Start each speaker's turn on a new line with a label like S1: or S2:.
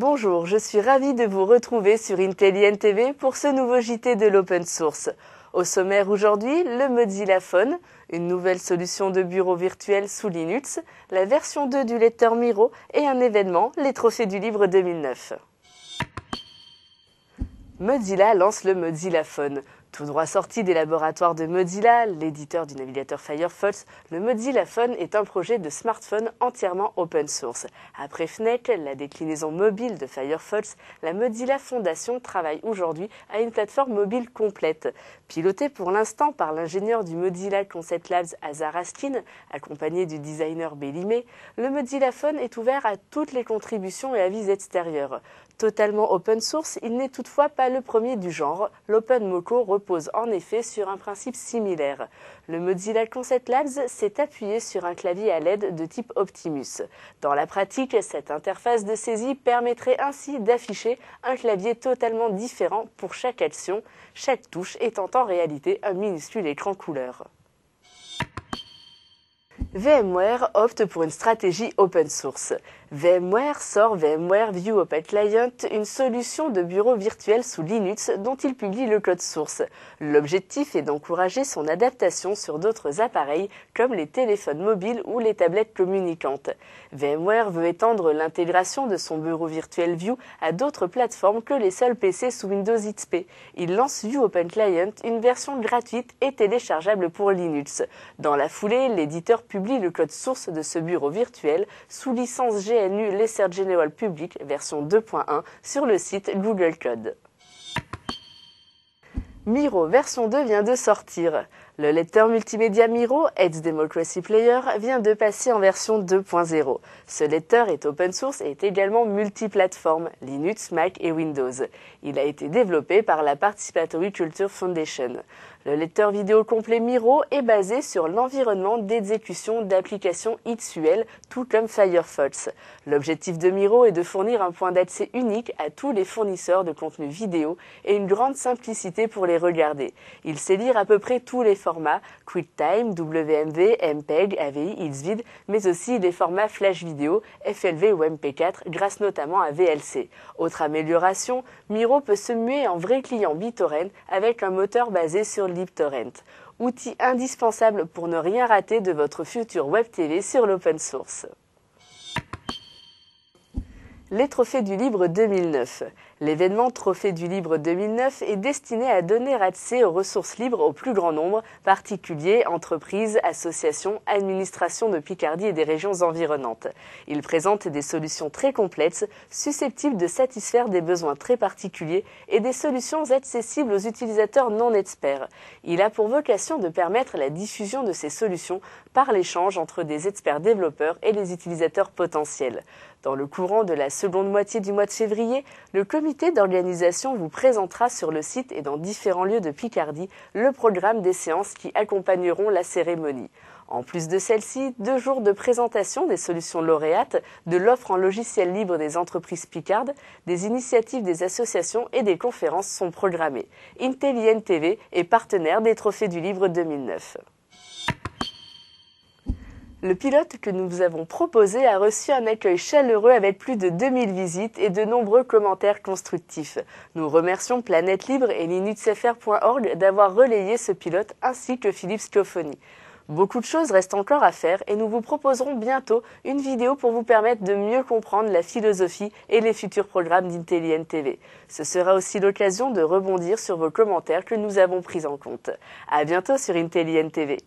S1: Bonjour, je suis ravie de vous retrouver sur Intelligent TV pour ce nouveau JT de l'open source. Au sommaire aujourd'hui, le Mozilla Phone, une nouvelle solution de bureau virtuel sous Linux, la version 2 du lecteur Miro et un événement, les trophées du livre 2009. Mozilla lance le Mozilla Phone. Tout droit sorti des laboratoires de Mozilla, l'éditeur du navigateur Firefox, le Mozilla Phone est un projet de smartphone entièrement open source. Après Fnac, la déclinaison mobile de Firefox, la Mozilla Foundation travaille aujourd'hui à une plateforme mobile complète. Pilotée pour l'instant par l'ingénieur du Mozilla Concept Labs Azar Askin, accompagné du designer Billy May, le Mozilla Phone est ouvert à toutes les contributions et avis extérieurs. Totalement open source, il n'est toutefois pas le premier du genre. l'OpenMoko repose en effet sur un principe similaire. Le Mozilla Concept Labs s'est appuyé sur un clavier à LED de type Optimus. Dans la pratique, cette interface de saisie permettrait ainsi d'afficher un clavier totalement différent pour chaque action, chaque touche étant en réalité un minuscule écran couleur. VMware opte pour une stratégie open source. VMware sort VMware View Open Client, une solution de bureau virtuel sous Linux dont il publie le code source. L'objectif est d'encourager son adaptation sur d'autres appareils comme les téléphones mobiles ou les tablettes communicantes. VMware veut étendre l'intégration de son bureau virtuel View à d'autres plateformes que les seuls PC sous Windows XP. Il lance View Open Client, une version gratuite et téléchargeable pour Linux. Dans la foulée, l'éditeur publie le code source de ce bureau virtuel sous licence GNU License General Public version 2.1 sur le site Google Code. Miro version 2 vient de sortir. Le lecteur multimédia Miro, Edge Democracy Player, vient de passer en version 2.0. Ce lecteur est open source et est également multiplateforme, Linux, Mac et Windows. Il a été développé par la Participatory Culture Foundation. Le lecteur vidéo complet Miro est basé sur l'environnement d'exécution d'applications XUL, tout comme Firefox. L'objectif de Miro est de fournir un point d'accès unique à tous les fournisseurs de contenu vidéo et une grande simplicité pour les regarder. Il sait lire à peu près tous les formats, QuickTime, WMV, MPEG, AVI, XVID, mais aussi les formats Flash Vidéo, FLV ou MP4, grâce notamment à VLC. Autre amélioration, Miro peut se muer en vrai client BitTorrent avec un moteur basé sur LibTorrent. Outil indispensable pour ne rien rater de votre future web TV sur l'open source. Les trophées du livre 2009. L'événement Trophée du livre 2009 est destiné à donner accès aux ressources libres au plus grand nombre, particuliers, entreprises, associations, administrations de Picardie et des régions environnantes. Il présente des solutions très complexes, susceptibles de satisfaire des besoins très particuliers et des solutions accessibles aux utilisateurs non experts. Il a pour vocation de permettre la diffusion de ces solutions par l'échange entre des experts développeurs et les utilisateurs potentiels. Dans le courant de la seconde moitié du mois de février, le comité d'organisation vous présentera sur le site et dans différents lieux de Picardie le programme des séances qui accompagneront la cérémonie. En plus de celle-ci, 2 jours de présentation des solutions lauréates, de l'offre en logiciel libre des entreprises picardes, des initiatives des associations et des conférences sont programmées. Intelligent TV est partenaire des Trophées du livre 2009. Le pilote que nous vous avons proposé a reçu un accueil chaleureux avec plus de 2000 visites et de nombreux commentaires constructifs. Nous remercions Planète Libre et linuxfr.org d'avoir relayé ce pilote ainsi que Philippe Schiofoni. Beaucoup de choses restent encore à faire et nous vous proposerons bientôt une vidéo pour vous permettre de mieux comprendre la philosophie et les futurs programmes d'Intelligent TV. Ce sera aussi l'occasion de rebondir sur vos commentaires que nous avons pris en compte. À bientôt sur Intelligent TV.